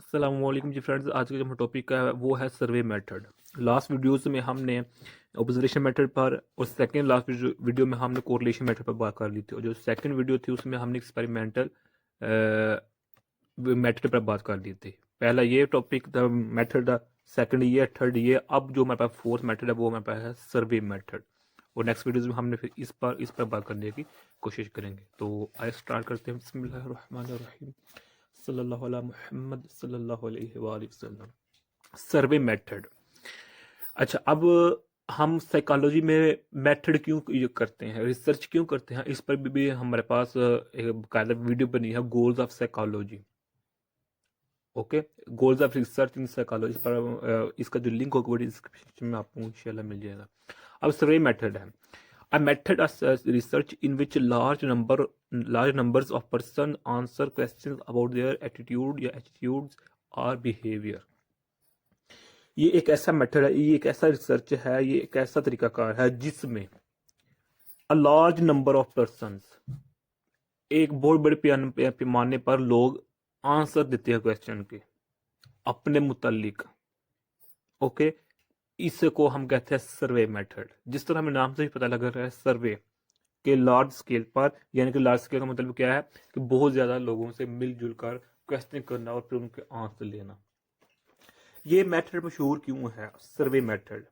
अस्सलामुअलैकुम जी फ्रेंड्स। आज का जो हम टॉपिक है वो है सर्वे मेथड। लास्ट वीडियोस में हमने ऑब्जर्वेशन मेथड पर और सेकंड लास्ट वीडियो में हमने कोरिलेशन मेथड पर बात कर ली थी, और जो सेकंड वीडियो थी उसमें हमने एक्सपेरिमेंटल मेथड पर बात कर ली थी। पहला ये टॉपिक था मेथड, सेकंड ये, थर्ड ये। अब जो हमारे पास फोर्थ मेथड है वो हमारे पास है सर्वे मेथड, और नेक्स्ट वीडियोस में हमने फिर इस पर बात करने की कोशिश करेंगे। तो आइए स्टार्ट करते हैं। बिस्मिल्लाहिर्रहमानिर्रहीम, सल्लल्लाहु अला मुहम्मद सल्लल्लाहु अलैहि वसल्लम। Survey method. अच्छा, अब हम साइकोलॉजी में मेथड क्यों करते हैं, रिसर्च क्यों करते हैं, इस पर भी हमारे पास एक बाकायदा वीडियो बनी है, goals of psychology. Okay, goals of research in psychology पर इसका जो लिंक होगा वो डिस्क्रिप्शन में आपको इंशाल्लाह मिल जाएगा। अब सर्वे मेथड है a method of research in which large numbers of person answer questions about their attitude या attitudes or behavior। ये एक ऐसा मेथड है, ये एक ऐसा रिसर्च है, ये एक ऐसा तरीकाकार है जिसमें a large number of persons, एक बहुत बड़े पैमाने पर लोग आंसर देते हैं क्वेश्चन के अपने मुतालिक। ओके, इसको हम कहते हैं सर्वे मेथड। जिस तरह हमें नाम से ही पता लग रहा है सर्वे के लार्ज स्केल पर, यानी कि लार्ज स्केल का मतलब क्या है कि बहुत ज्यादा लोगों से मिलजुल कर क्वेश्चन करना और फिर उनके आंसर लेना। ये मेथड मशहूर क्यों है सर्वे मेथड?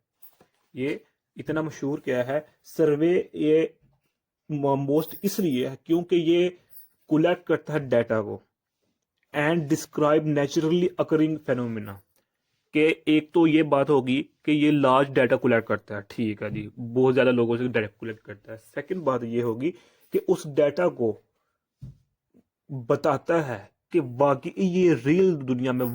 ये इतना मशहूर क्या है सर्वे? ये मोस्ट इसलिए है क्योंकि ये कलेक्ट करता है डाटा को and describe naturally occurring phenomena. कि एक तो ये बात होगी कि ये लार्ज डाटा कलेक्ट करता है, ठीक है जी, बहुत ज्यादा लोगों से डाटा कलेक्ट करता है। सेकंड बात ये होगी कि उस डाटा को बताता है कि वाकई ये रियल दुनिया में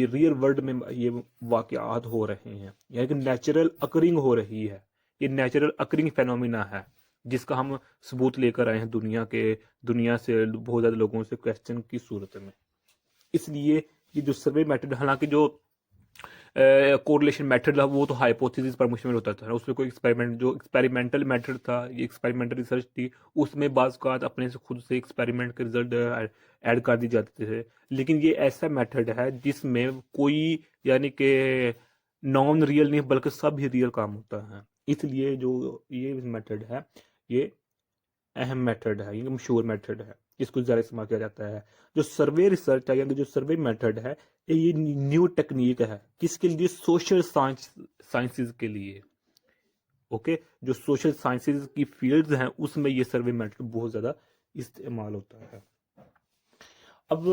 रियल वर्ल्ड में ये वाकयात हो रहे हैं, यानी कि नेचुरल अकरिंग हो रही है। ये नेचुरल अकरिंग फेनोमिना है जिसका हम सबूत लेकर आए हैं दुनिया से बहुत ज्यादा लोगों से क्वेश्चन की सूरत में। इसलिए ये जो सर्वे मेथड, हालांकि जो कोरिलेशन मेथड था वो तो हाइपोथेसिस पर मुश्तमिल होता था, उसमें कोई एक्सपेरिमेंटल मेथड था, ये एक्सपेरिमेंटल रिसर्च थी, उसमें बाज़ औक़ात अपने से खुद से एक्सपेरिमेंट के रिजल्ट ऐड कर दिए जाते थे। लेकिन ये ऐसा मेथड है जिसमें कोई, यानी कि नॉन रियल नहीं बल्कि सब ही रियल काम होता है। इसलिए जो ये मेथड है ये अहम मेथड है, ये मशहूर मेथड है, इसको ज़्यादा इस्तेमाल किया जाता है। जो सर्वे रिसर्च है, यानी जो सर्वे मेथड है, ये न्यू टेक्निक है। किसके लिए? सोशल साइंसेज के लिए। ओके, जो सोशल साइंसेज की फील्ड्स हैं उसमें ये सर्वे मेथड बहुत ज़्यादा इस्तेमाल होता है। अब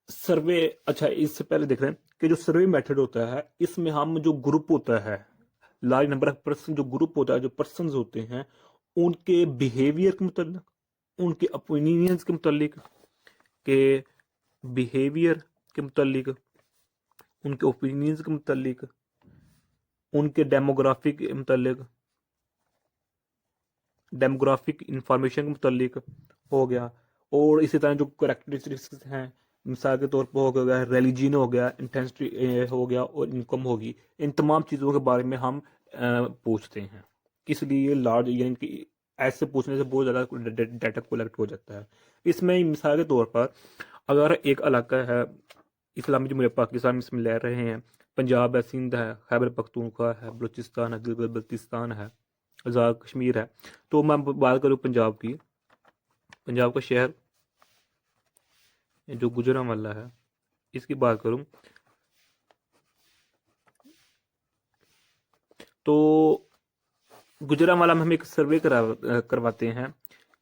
सर्वे, अच्छा इससे पहले देख रहे हैं कि जो सर्वे मेथड होता है इसमें हम जो ग्रुप होता है, लार्ज नंबर ऑफ पर्सन, जो ग्रुप होता है, जो पर्सन होते हैं, उनके बिहेवियर के मुताबिक, उनके ओपिनियंस के मुतालिक, के बिहेवियर के मुतालिक, उनके ओपिनियंस के मुतालिक, उनके डेमोग्राफिक इंफॉर्मेशन के मुतालिक हो गया। और इसी तरह जो करेक्टरिस्टिक्स हैं, मिसाल के तौर पर हो गया रिलीजन, हो गया इंटेंसिटी, हो गया और इनकम होगी, इन तमाम चीज़ों के बारे में हम पूछते हैं। इसलिए लार्ज, यानी कि ऐसे पूछने से बहुत ज़्यादा डाटा कलेक्ट हो जाता है। इसमें मिसाल के तौर पर अगर एक इलाका है इस्लामी जमहूरिया पाकिस्तान में, इसमें ले रहे हैं पंजाब है, सिंध है, खैबर पख्तूनख्वा है, बलूचिस्तान है, गिलगित बल्तिस्तान है, आज़ाद कश्मीर है। तो मैं बात करूँ पंजाब की, पंजाब का शहर जो गुजरांवाला है इसकी बात करूं तो गुजरांवाला में हम एक सर्वे करवाते हैं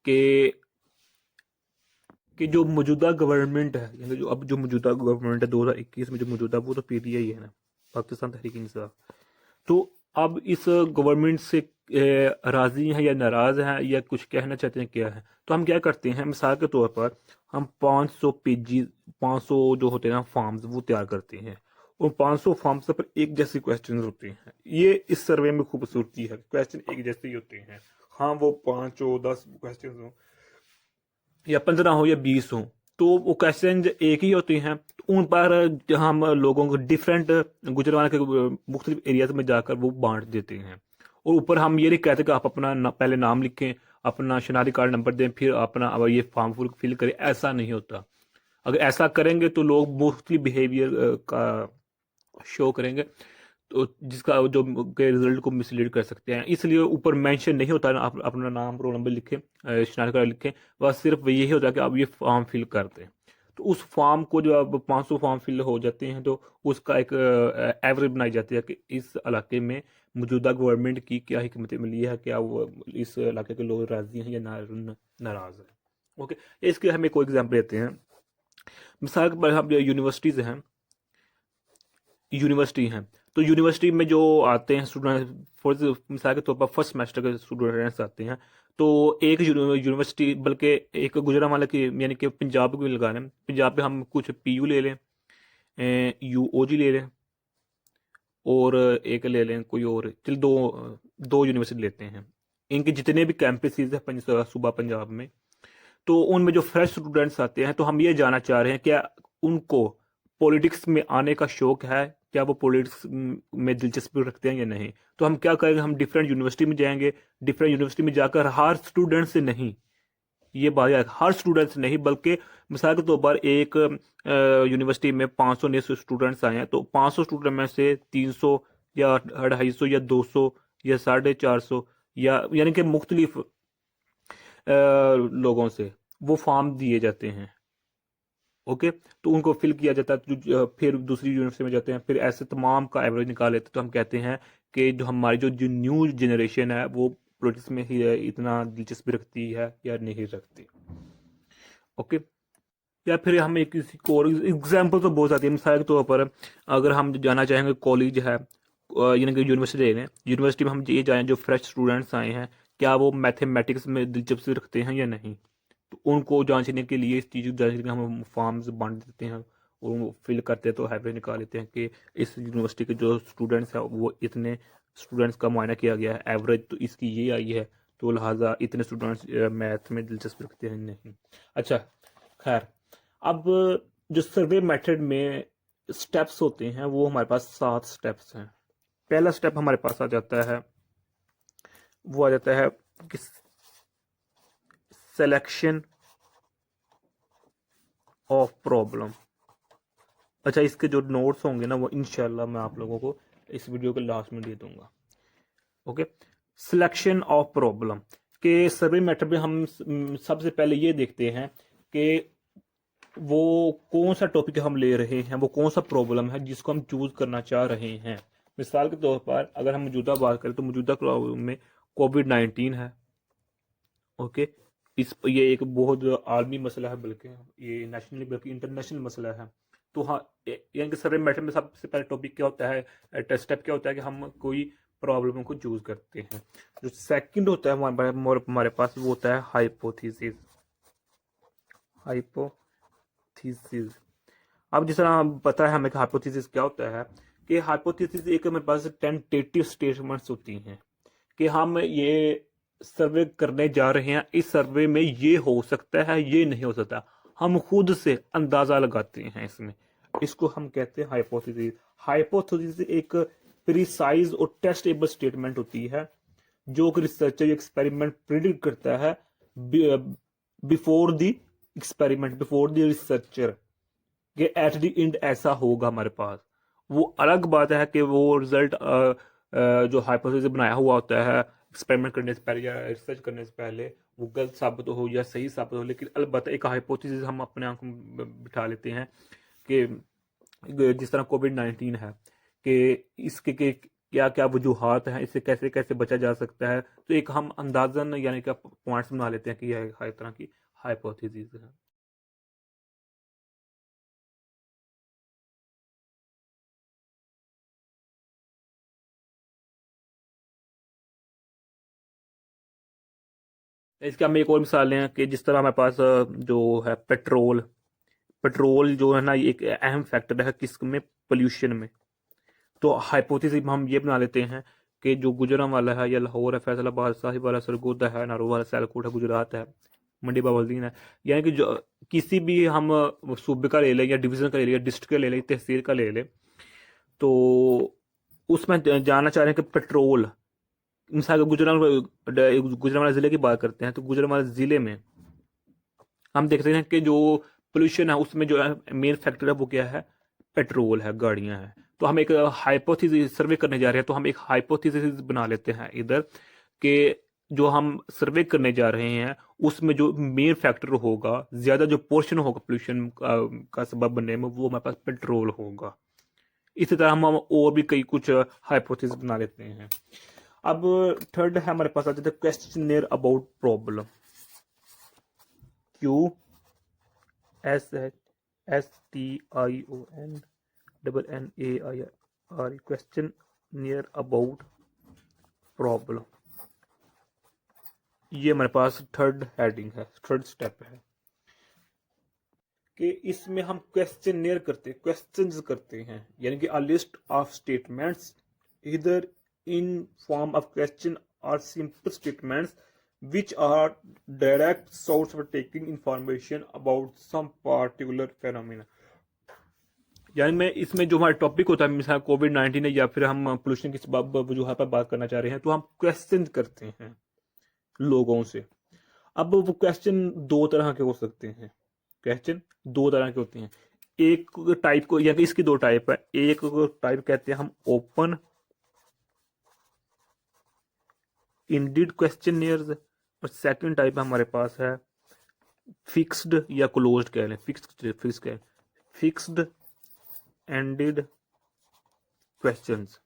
कि जो मौजूदा गवर्नमेंट है, यानी जो अब जो मौजूदा गवर्नमेंट है 2021 में जो मौजूदा, वो तो पीटीआई है ना, पाकिस्तान तहरीक इंसाफ। तो अब इस गवर्नमेंट से राजी हैं या नाराज हैं या कुछ कहना चाहते हैं क्या है, तो हम क्या करते हैं, मिसाल के तौर पर हम 500 पेजी, 500 जो होते हैं ना फॉर्म्स, वो तैयार करते हैं। और 500 फॉर्म्स पर एक जैसे क्वेश्चन होते हैं। ये इस सर्वे में खूबसूरती है, क्वेश्चन एक जैसे ही होते हैं। हाँ, वो 5 हो, 10 क्वेश्चन हो या 15 हो या 20 हो, तो वो क्वेश्चन एक ही होते हैं। तो उन पर हम लोगों को डिफरेंट गुजरात के मुख्तलिफ एरियाज में जाकर वो बांट देते हैं। और ऊपर हम ये नहीं कहते कि आप अपना पहले नाम लिखें, अपना शनाख्ती कार्ड नंबर दें, फिर अपना अब ये फॉर्म फिल करें, ऐसा नहीं होता। अगर ऐसा करेंगे तो लोग मोस्टली बिहेवियर का शो करेंगे, तो जिसका जो के रिजल्ट को मिसलीड कर सकते हैं। इसलिए ऊपर मेंशन नहीं होता ना, आप अपना नाम रोल नंबर लिखें, शनाख्त कार्ड लिखें, बस सिर्फ यही होता है कि आप ये फॉर्म फिल कर दें। तो उस फॉर्म को जो अब 500 फॉर्म फिल हो जाते हैं तो उसका एक एवरेज बनाई जाती है कि इस इलाके में मौजूदा गवर्नमेंट की क्या हिकमत मिली है, क्या वो इस इलाके के लोग राजी हैं या नाराज हैं। ओके, इसके हम एक कोई एग्जाम्पल देते हैं। मिसाल के पर हम यूनिवर्सिटीज़ हैं, यूनिवर्सिटी हैं, तो यूनिवर्सिटी में जो आते हैं स्टूडेंट, फॉर मिसाल के तौर पर फर्स्ट सेमेस्टर के स्टूडेंट्स आते हैं, तो एक यूनिवर्सिटी, बल्कि एक गुजरांवाला की यानी कि पंजाब को भी लगा लें, पंजाब पे हम कुछ पीयू ले लें, यूओजी ले लें, और एक ले लें कोई और, चल दो दो यूनिवर्सिटी लेते हैं। इनके जितने भी कैंपसेस हैं सूबा पंजाब में, तो उनमें जो फ्रेश स्टूडेंट्स आते हैं, तो हम ये जानना चाह रहे हैं क्या उनको पॉलिटिक्स में आने का शौक है, क्या वो पॉलिटिक्स में दिलचस्पी रखते हैं या नहीं। तो हम क्या करेंगे, हम डिफरेंट यूनिवर्सिटी में जाएंगे, डिफरेंट यूनिवर्सिटी में जाकर हर स्टूडेंट से नहीं, ये बात है, हर स्टूडेंट्स नहीं, बल्कि मिसाल के तौर पर एक यूनिवर्सिटी में 500 नए स्टूडेंट्स आए हैं, तो 500 स्टूडेंट में से 300 या 250 या 200 या 450 या यानी कि मुख्तलिफ लोगों से वो फॉर्म दिए जाते हैं। ओके, तो उनको फिल किया जाता है, फिर दूसरी यूनिवर्सिटी में जाते हैं, फिर ऐसे तमाम का एवरेज निकाल लेते हैं। तो हम कहते हैं कि जो हमारी जो न्यू जनरेशन है वो पॉलिटिक्स में ही इतना दिलचस्पी रखती है या नहीं रखती। ओके, या फिर हम एक किसी को और एग्जाम्पल तो बहुत आती है। मिसाल के तौर पर अगर हम जाना चाहेंगे कॉलेज है, यानी कि यूनिवर्सिटी ले लें, यूनिवर्सिटी में हम ये जाएं जो फ्रेश स्टूडेंट्स आए हैं, क्या वो मैथमेटिक्स में दिलचस्पी रखते हैं या नहीं। तो उनको जांचने के लिए, इस चीज़ को जांचने के लिए हम फॉर्म्स बांट देते हैं और वो फिल करते हैं, तो एवरेज निकाल लेते हैं कि इस यूनिवर्सिटी के जो स्टूडेंट्स हैं वो इतने स्टूडेंट्स का मुआयना किया गया है, एवरेज तो इसकी ये आई है, तो लिहाजा इतने स्टूडेंट्स मैथ में दिलचस्पी रखते हैं नहीं। अच्छा, खैर, अब जो सर्वे मेथड में स्टेप्स होते हैं वो हमारे पास 7 स्टेप्स हैं। पहला स्टेप हमारे पास आ जाता है, वो आ जाता है कि सिलेक्शन ऑफ प्रॉब्लम। अच्छा, इसके जो नोट्स होंगे ना वो इंशाल्लाह मैं आप लोगों को इस वीडियो के लास्ट में दे दूंगा। ओके, सिलेक्शन ऑफ प्रॉब्लम के सर्वे मेथड में हम सबसे पहले ये देखते हैं कि वो कौन सा टॉपिक हम ले रहे हैं, वो कौन सा प्रॉब्लम है जिसको हम चूज करना चाह रहे हैं। मिसाल के तौर पर अगर हम मौजूदा बात करें तो मौजूदा प्रॉब्लम में कोविड-19 है। ओके, ये एक बहुत आलमी मसला है, बल्कि ये नेशनली बल्कि इंटरनेशनल मसला है। तो हाँ, यानी कि सर्वे मेथड में सबसे पहले टॉपिक क्या होता है, स्टेप क्या होता है कि हम कोई प्रॉब्लम को चूज करते हैं। जो सेकंड होता है हमारे पास, वो होता है हाइपोथेसिस। हाइपोथेसिस, अब जिस तरह पता है हमें कि हाइपोथेसिस क्या होता है, कि हाइपोथेसिस एक हमारे पास टेंटेटिव स्टेटमेंट्स होती हैं कि हम ये सर्वे करने जा रहे हैं, इस सर्वे में ये हो सकता है, ये नहीं हो सकता, हम खुद से अंदाजा लगाते हैं इसमें, इसको हम कहते हैं हाइपोथेसिस। हाइपोथेसिस एक प्रिसाइज और टेस्टेबल स्टेटमेंट होती है जो कि रिसर्चर एक्सपेरिमेंट प्रिडिक्ट करता है before the experiment, before the researcher, कि एट द एंड ऐसा होगा हमारे पास। वो अलग बात है कि वो रिजल्ट जो हाइपोथेसिस बनाया हुआ होता है एक्सपेरिमेंट करने से पहले या रिसर्च करने से पहले, वो गलत साबित हो या सही साबित हो, लेकिन अलबत्त एक हाइपोथेसिस हम अपने आंखों में बिठा लेते हैं कि जिस तरह कोविड-19 है, कि इसके के क्या क्या वजूहात हैं, इससे कैसे कैसे बचा जा सकता है, तो एक हम अंदाजन यानी कि पॉइंट्स बना लेते हैं कि यह हर तरह की हाइपोथेसिस है। इसके हम एक और मिसाल लें कि जिस तरह हमारे पास जो है पेट्रोल, पेट्रोल जो है ना, ये एक अहम फैक्टर है किस में, पोल्यूशन में। तो हाइपोथेसिस हम ये बना लेते हैं कि जो गुजरांवाला है या लाहौर है, फैसलाबाद, साहिवाला, सरगोदा है, नारोवाला, सियालकोट है, गुजरात है, मंडी बावलदीन है, यानी कि जो किसी भी हम सूबे का ले लें या डिवीजन का ले लें या डिस्ट्रिक्ट का ले लें, तहसील का ले लें, तो उसमें जानना चाह रहे हैं कि पेट्रोल, मिसाल गुजरांवाला ज़िले की बात करते हैं, तो गुजरांवाला ज़िले में हम देखते हैं कि जो पोल्यूशन है उसमें जो है मेन फैक्टर है वो क्या है, पेट्रोल है, गाड़ियां हैं। तो हम एक हाइपोथेसिस सर्वे करने जा रहे हैं, तो हम एक हाइपोथेसिस बना लेते हैं इधर कि जो हम सर्वे करने जा रहे हैं उसमें जो मेन फैक्टर होगा, ज्यादा जो पोर्शन होगा पोल्यूशन का सबब बनने में, वो हमारे पास पेट्रोल होगा। इसी तरह हम और भी कई कुछ हाइपोथेसिस बना लेते हैं। अब थर्ड है हमारे पास आ जाता है questionnaire about problem. QSSTION questionnaire about problem, ये हमारे पास थर्ड हेडिंग है, थर्ड स्टेप है कि इसमें हम क्वेश्चनियर करते, क्वेश्चंस करते हैं, यानी कि अ लिस्ट ऑफ स्टेटमेंट्स इधर इन फॉर्म ऑफ क्वेश्चन और simple statements which are direct source for taking information about some particular phenomena। यानी मैं इसमें जो हमारा टॉपिक होता है, मिसाल कोविड-19 है या फिर हम पोल्यूशन की सबब वजूहत पर बात करना चाह रहे हैं, तो हम क्वेश्चन करते हैं लोगों से। अब वो क्वेश्चन दो तरह के हो सकते हैं, क्वेश्चन दो तरह के होते हैं। एक टाइप को, या इसकी दो टाइप है, एक टाइप कहते हैं हम ओपन इंडेड क्वेश्चनियर्स, और सेकंड टाइप हमारे पास है फिक्स्ड या क्लोज्ड कह लें, फिक्स्ड एंडेड क्वेश्चंस।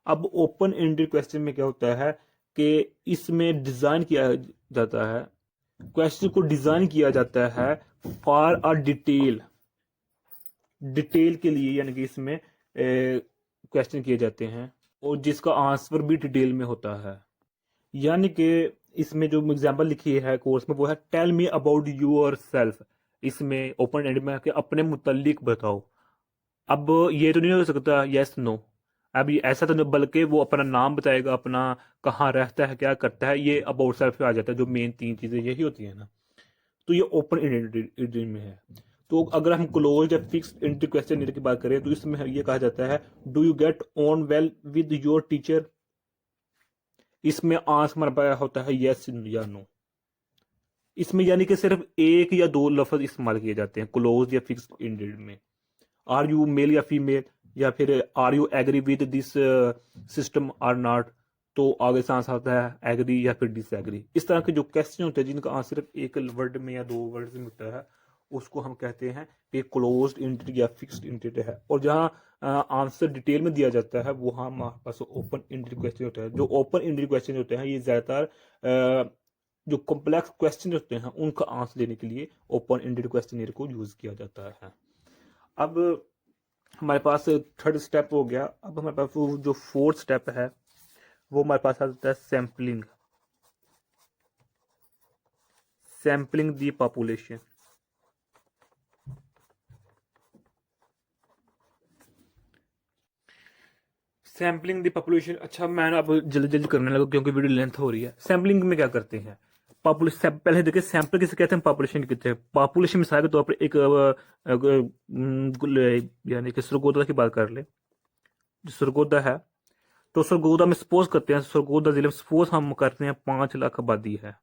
अब ओपन एंडेड क्वेश्चन में क्या होता है कि इसमें डिजाइन किया जाता है, क्वेश्चन को डिजाइन किया जाता है फॉर अ डिटेल, डिटेल के लिए, यानी कि इसमें क्वेश्चन किए जाते हैं और जिसका आंसर भी डिटेल में होता है। यानी कि इसमें जो एग्जांपल लिखी है कोर्स में वो है tell me about yourself. इसमें ओपन एंड में कि अपने मुतल्लिक बताओ। अब ये तो नहीं हो सकता यस नो, अब ये ऐसा तो नहीं, बल्कि वो अपना नाम बताएगा, अपना कहाँ रहता है, क्या करता है, ये अबाउट सेल्फ पे आ जाता है। जो मेन तीन चीजें यही होती है ना, तो ये ओपन एंडेड में है। तो अगर हम क्लोज या फिक्स्ड एंडेड क्वेश्चन की बात करें तो इसमें ये कहा जाता है do you get on well with your teacher. इसमें आंसर हमारा पाया होता है यस या नो। इसमें यानी कि सिर्फ एक या दो लफ्ज इस्तेमाल किए जाते हैं क्लोज या फिक्स्ड एंडेड में। आर यू मेल या फीमेल, या फिर are you agree with this system or not, तो आगे सांस आता है एग्री या फिर डिसएग्री। इस तरह के जो क्वेश्चन होते हैं जिनका आंसर सिर्फ एक वर्ड में या दो वर्ड में होता है, उसको हम कहते हैं कि क्लोज्ड एंडेड या फिक्स्ड एंडेड है। और जहाँ आंसर डिटेल में दिया जाता है वो हमारे पास ओपन एंडेड क्वेश्चन होता है। जो ओपन एंडेड क्वेश्चन होते हैं ये ज्यादातर जो कॉम्प्लेक्स क्वेश्चन होते हैं उनका आंसर देने के लिए ओपन एंडेड क्वेश्चन को यूज किया जाता है। अब हमारे पास थर्ड स्टेप हो गया। अब हमारे पास वो जो फोर्थ स्टेप है वो हमारे पास आ जाता है सैम्पलिंग, सैम्पलिंग दी पॉपुलेशन। सैम्पलिंग दी पॉपुलेशन, अच्छा मैं अब जल्दी जल्दी करने लगा क्योंकि वीडियो लेंथ हो रही है। सैम्पलिंग में क्या करते हैं, पॉपुलेशन पहले देखिए सैंपल किसे कहते हैं, पॉपुलेशन कितने हैं। पॉपुलेशन मिसाल के तौर पर एक यानी कि सरगोदा की बात कर ले, जो सरगोदा है, तो सरगोदा में सपोज करते हैं, सरगोदा जिले में सपोज हम करते हैं 5 लाख आबादी है।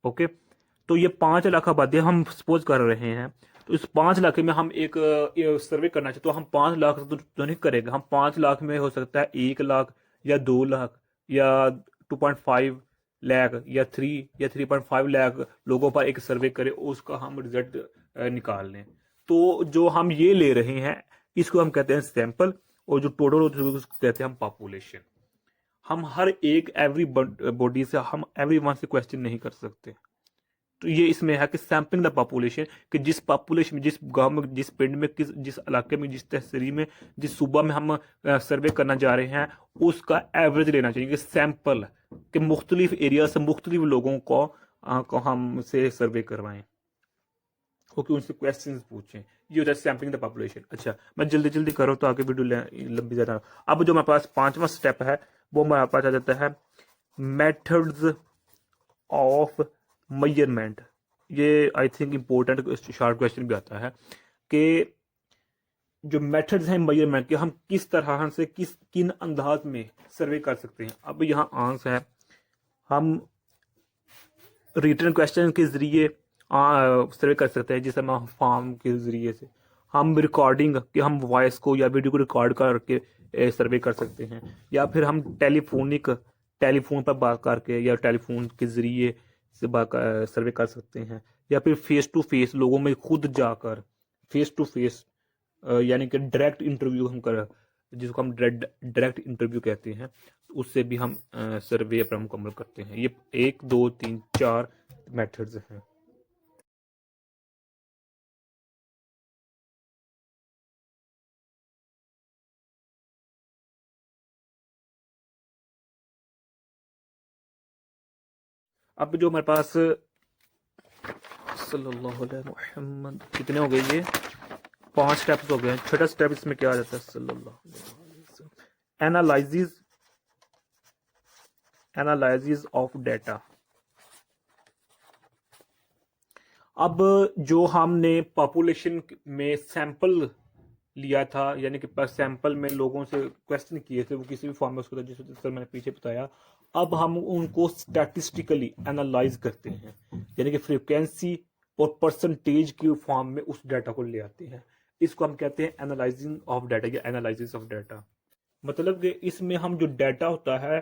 ओके, तो ये 5 लाख आबादी हम सपोज कर रहे हैं। तो इस 5 लाख में हम एक सर्वे करना चाहिए, तो हम 5 लाख तो नहीं करेंगे, हम 5 लाख में हो सकता है 1 लाख या 2 लाख या 2.5 लाख या 3.5 लाख लोगों पर एक सर्वे करें, उसका हम रिजल्ट निकाल लें। तो जो हम ये ले रहे हैं इसको हम कहते हैं सैंपल, और जो टोटल होते हैं उसको कहते हैं हम पॉपुलेशन। हम हर एक एवरी बॉडी से हम एवरी वन से क्वेश्चन नहीं कर सकते। तो ये इसमें है कि सैम्पलिंग द पॉपुलेशन, कि जिस पॉपुलेशन में, जिस गांव में, जिस पिंड में, जिस इलाके में, जिस तहसील में, जिस सूबा में हम सर्वे करना जा रहे हैं उसका एवरेज लेना चाहिए, कि सैंपल के मुख्तलिफ एरिया से मुख्तलिफ लोगों को हम से सर्वे करवाएं, ओके, उनसे क्वेश्चन पूछें। ये होता है सैम्पलिंग द पॉपुलेशन। अच्छा मैं जल्दी जल्दी करूँ तो आगे वीडियो लंबी ज़्यादा। अब जो हमारे पास पांचवा स्टेप है वो हमारे पास आ जाता है मेथड्स ऑफ मेजरमेंट। ये I think important short question भी आता है कि जो मेथड्स हैं मेजरमेंट के, हम किस तरह से किन अंदाज में सर्वे कर सकते हैं। अब यहाँ आंसर है हम रिटर्न क्वेश्चन के ज़रिए सर्वे कर सकते हैं, जैसे हम फॉर्म के ज़रिए से हम रिकॉर्डिंग कि हम वॉइस को या वीडियो को रिकॉर्ड करके सर्वे कर सकते हैं, या फिर हम टेलीफोन पर बात करके या टेलीफोन के ज़रिए से सर्वे कर सकते हैं, या फिर फेस टू फेस लोगों में खुद जाकर फेस टू फेस यानी कि डायरेक्ट इंटरव्यू हम कर जिसको हम डायरेक्ट इंटरव्यू कहते हैं, उससे भी हम सर्वे पर मुकम्मल करते हैं। ये 1 2 3 4 मेथड्स हैं। अब जो हमारे पास सल्लल्लाहु अलैहि मुहम्मद कितने हो गए, ये 5 स्टेप्स हो गए। छठा स्टेप इसमें क्या आ जाता है, सल्लल्लाहु अलैहि वसल्लम, एनालिसिस ऑफ डाटा। अब जो हमने पॉपुलेशन में सैंपल लिया था, यानी कि सैंपल में लोगों से क्वेश्चन किए थे, वो किसी भी फॉर्म में उसको जिस सर मैंने पीछे बताया, अब हम उनको स्टैटिस्टिकली एनालाइज करते हैं, यानी कि फ्रीक्वेंसी और परसेंटेज की फॉर्म में उस डाटा को ले आते हैं। इसको हम कहते हैं एनालाइजिंग ऑफ डाटा या एनालिसिस ऑफ डाटा। मतलब कि इसमें हम जो डाटा होता है,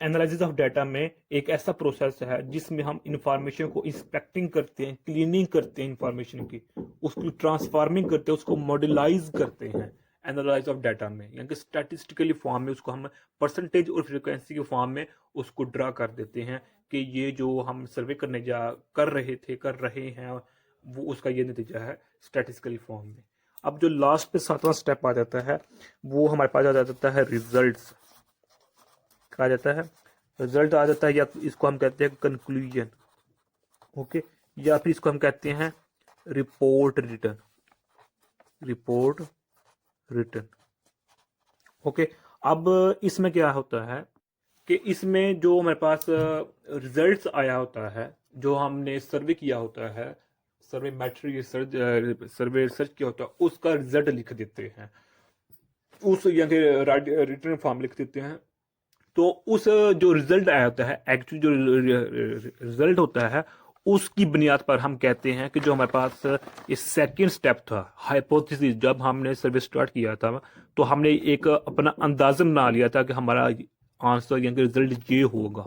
एनालिसिस ऑफ डाटा में एक ऐसा प्रोसेस है जिसमें हम इंफॉर्मेशन को इंस्पेक्टिंग करते हैं, क्लीनिंग करते हैं इंफॉर्मेशन की, उसकी ट्रांसफार्मिंग करते हैं, उसको मॉडलाइज करते हैं एनालाइज ऑफ डाटा में, यानी कि स्टैटिस्टिकली फॉर्म में उसको हम परसेंटेज और फ्रीक्वेंसी के फॉर्म में उसको ड्रा कर देते हैं कि ये जो हम सर्वे कर रहे हैं वो उसका ये नतीजा है स्टैटिस्टिकली फॉर्म में। अब जो लास्ट पे 7वां स्टेप आ जाता है, वो हमारे पास आ जाता है रिजल्ट्स। कहा जाता है रिजल्ट आ जाता है, या इसको हम कहते हैं कंक्लूजन, ओके, या फिर इसको हम कहते हैं रिपोर्ट रिटर्न, ओके। अब इसमें क्या होता है कि इसमें जो हमारे पास रिजल्ट्स आया होता है, जो हमने सर्वे किया होता है, सर्वे मैट्रिक रिसर्च किया होता है, उसका रिजल्ट लिख देते हैं, उस यानी रिटर्न फॉर्म लिख देते हैं। तो उस जो रिजल्ट आया होता है, एक्चुअली जो रिजल्ट होता है, उसकी बुनियाद पर हम कहते हैं कि जो हमारे पास ये सेकंड स्टेप था हाइपोथेसिस, जब हमने सर्वे स्टार्ट किया था तो हमने एक अपना अंदाज़ा बना लिया था कि हमारा आंसर यानी रिजल्ट ये होगा,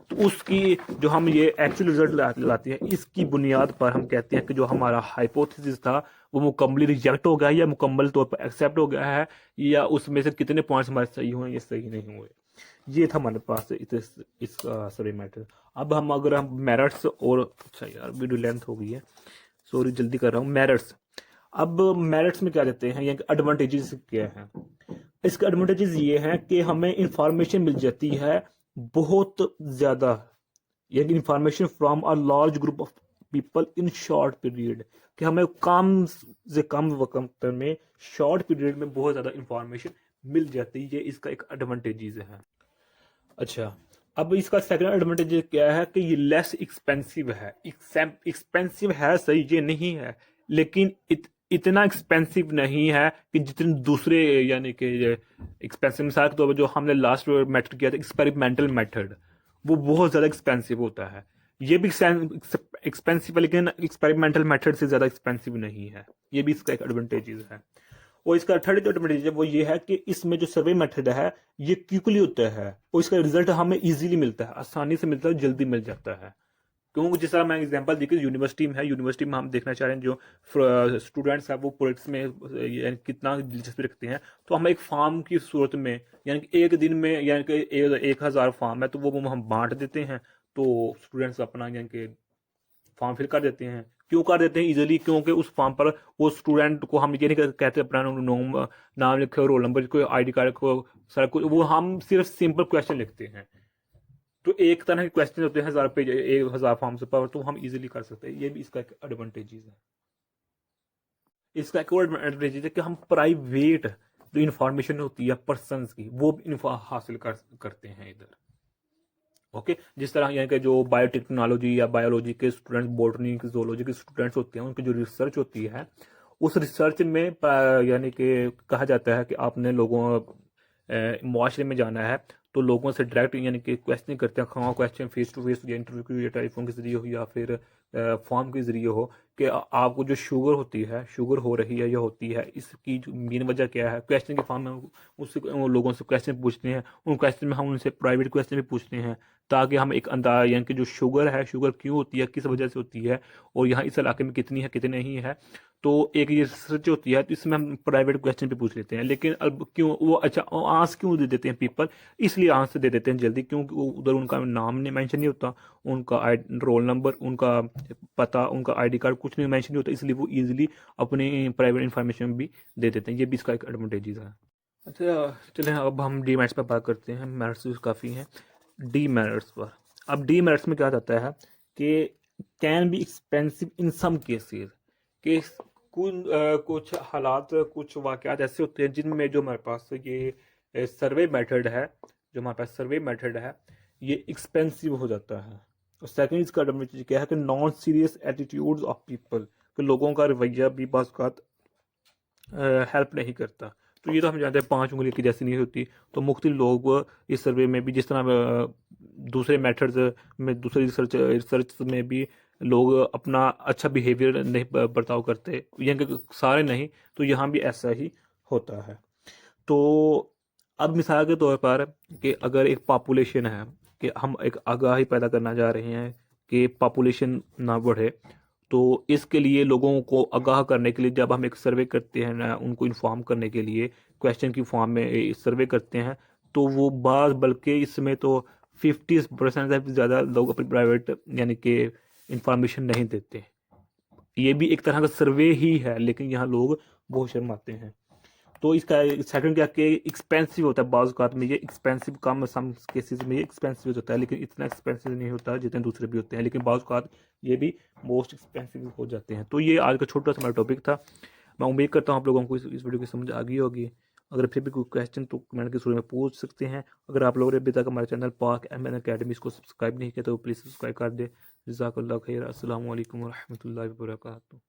तो उसकी जो हम ये एक्चुअल रिजल्ट लाते हैं, इसकी बुनियाद पर हम कहते हैं कि जो हमारा हाइपोथेसिस था वो मुकम्मली रिजेक्ट हो गया है या मुकम्मल तौर पर एक्सेप्ट हो गया है, या उसमें से कितने पॉइंट्स हमारे सही हुए या सही नहीं हुए। ये था हमारे पास इसका सॉरी मैटर। अब अगर हम मेरिट्स और अच्छा यार वीडियो लेंथ हो गई है, सॉरी जल्दी कर रहा हूँ। मेरिट्स, अब मेरिट्स में क्या देते हैं या एडवांटेजेस क्या हैं। इसके एडवांटेजेस ये हैं कि हमें इंफॉर्मेशन मिल जाती है बहुत ज़्यादा, यानी information from a large group of people in short period, कि हमें कम से कम वक्त में शॉर्ट पीरियड में बहुत ज़्यादा इंफॉर्मेशन मिल जाती है। ये इसका एक एडवांटेजेस है। अच्छा, अब इसका सेकंड एडवांटेज क्या है कि ये लेस एक्सपेंसिव है। एक्सपेंसिव है सही, ये नहीं है, लेकिन इतना एक्सपेंसिव नहीं है कि जितने दूसरे यानी कि एक्सपेंसिव, मिसाल के तौर पर जो हमने लास्ट मेथड किया था एक्सपेरिमेंटल मेथड, वो बहुत ज़्यादा एक्सपेंसिव होता है। ये भी एक्सपेंसिव है, लेकिन एक्सपेरिमेंटल मेथड से ज़्यादा एक्सपेंसिव नहीं है। ये भी इसका एक एडवांटेज है। और इसका थर्ड एडवांटेज है वो ये है कि इसमें जो सर्वे मेथड है ये क्विकली होता है, और इसका रिजल्ट हमें इजीली मिलता है, आसानी से मिलता है, जल्दी मिल जाता है। क्योंकि जिस तरह मैं एग्जांपल दी कि यूनिवर्सिटी में हम देखना चाह रहे हैं जो स्टूडेंट्स हैं वो पॉलिटिक्स में यानी कितना दिलचस्पी रखते हैं, तो हम एक फॉर्म की सूरत में, यानी कि एक दिन में यानी कि 1,000 फॉर्म है तो वो हम बांट देते हैं, तो स्टूडेंट्स अपना यानी कि फॉर्म फिल कर देते हैं। क्यों कर देते हैं इजीली, क्योंकि उस फॉर्म पर वो स्टूडेंट को हम ये नहीं कहते अपना नाम लिखे, रोल नंबर को, आईडी कार्ड को, सारा कुछ, वो हम सिर्फ सिंपल क्वेश्चन लिखते हैं। तो एक तरह के क्वेश्चन होते हैं 1,000 पेज 1,000 फॉर्म से पर, तो हम इजीली कर सकते हैं। ये भी इसका एक एडवांटेजेस है। इसका एक और एडवांटेज है कि हम प्राइवेट जो इंफॉर्मेशन होती है पर्सन की, वो हासिल करते हैं इधर, ओके। जिस तरह यहाँ के जो बायोटेक्नोलॉजी या बायोलॉजी के स्टूडेंट्स, बॉटनी के, जोलॉजी के स्टूडेंट्स होते हैं, उनकी जो रिसर्च होती है, उस रिसर्च में यानी कि कहा जाता है कि आपने लोगों मुआशरे में जाना है, तो लोगों से डायरेक्ट यानी कि क्वेश्चन करते हैं, हाँ क्वेश्चन फेस टू फेस या इंटरव्यू के या टेलीफोन के जरिए हो या फिर फॉर्म के जरिए हो कि आपको जो शुगर होती है, शुगर हो रही है या होती है, इसकी जो मेन वजह क्या है, क्वेश्चन के फॉर्म में उससे उन लोगों से क्वेश्चन पूछते हैं। उन क्वेश्चन में हम उनसे प्राइवेट क्वेश्चन भी पूछते हैं ताकि हम एक अंदाज यानी कि जो शुगर है, शुगर क्यों होती है, किस वजह से होती है और यहाँ इस इलाके में कितनी है कितनी नहीं है, तो एक ये रिसर्च होती है, तो इसमें हम प्राइवेट क्वेश्चन भी पूछ लेते हैं। लेकिन अब क्यों वो अच्छा आंसर क्यों दे देते हैं पीपल, इसलिए आंसर दे देते हैं जल्दी, क्योंकि उधर उनका नाम नहीं मेंशन नहीं होता, उनका रोल नंबर, उनका पता, उनका आईडी कार्ड कुछ नहीं मेंशन नहीं होता, इसलिए वो इजीली अपनी प्राइवेट इन्फॉर्मेशन भी दे देते हैं। ये भी इसका एक एडवांटेज है। अच्छा चलें अब हम डी मेरिट्स पर बात करते हैं, मेरिट्स काफ़ी हैं डी मेरिट्स पर। अब डी मेरिट्स में क्या जाता है कि can be expensive in some cases, कि कुछ हालात, कुछ वाक़यात ऐसे होते हैं जिनमें जो हमारे पास ये सर्वे मेथड है, जो हमारे पास सर्वे मेथड है, ये एक्सपेंसिव हो जाता है। और सेकंड इसका एडवांटेज क्या है कि non serious attitudes of people, कि लोगों का रवैया भी बाज़ औक़ात हेल्प नहीं करता। तो ये तो हम जानते हैं 5 उंगली की जैसी नहीं होती। तो मुख्तलिफ लोग इस सर्वे में भी, जिस तरह दूसरे मेथड्स में, दूसरे रिसर्च में भी लोग अपना अच्छा बिहेवियर नहीं बर्ताव करते, यानी कि सारे नहीं, तो यहाँ भी ऐसा ही होता है। तो अब मिसाल के तौर पर कि अगर एक पॉपुलेशन है, कि हम एक आगाही पैदा करना चाह रहे हैं कि पॉपुलेशन ना बढ़े, तो इसके लिए लोगों को आगाह करने के लिए जब हम एक सर्वे करते हैं ना, उनको इन्फॉर्म करने के लिए क्वेश्चन की फॉर्म में सर्वे करते हैं, तो वो बाज़ बल्कि इसमें तो 50% से ज़्यादा लोग अपनी प्राइवेट यानी कि इंफॉर्मेशन नहीं देते। ये भी एक तरह का सर्वे ही है, लेकिन यहाँ लोग बहुत शर्माते हैं। तो इसका सेकंड क्या कि एक्सपेंसिव होता है, बाज़ औक़ात में ये एक्सपेंसिव, कम सम केसेस में ये एक्सपेंसिव होता है, लेकिन इतना एक्सपेंसिव नहीं होता जितने दूसरे भी होते हैं, लेकिन बाज़ औक़ात ये भी मोस्ट एक्सपेंसिव हो जाते हैं। तो ये आज का छोटा सा मेरा टॉपिक था। मैं उम्मीद करता हूँ आप लोगों को इस वीडियो की समझ आ गई होगी। अगर फिर भी कोई क्वेश्चन तो कमेंट के शुरू में पूछ सकते हैं। अगर आप लोगों ने अभी तक हमारे चैनल पाक एमएन अकेडमी को सब्सक्राइब नहीं किया तो प्लीज़ सब्सक्राइब कर दे। जज़ाकल्लाह खैर। अस्सलाम वालेकुम व रहमतुल्लाहि व बरकातहू।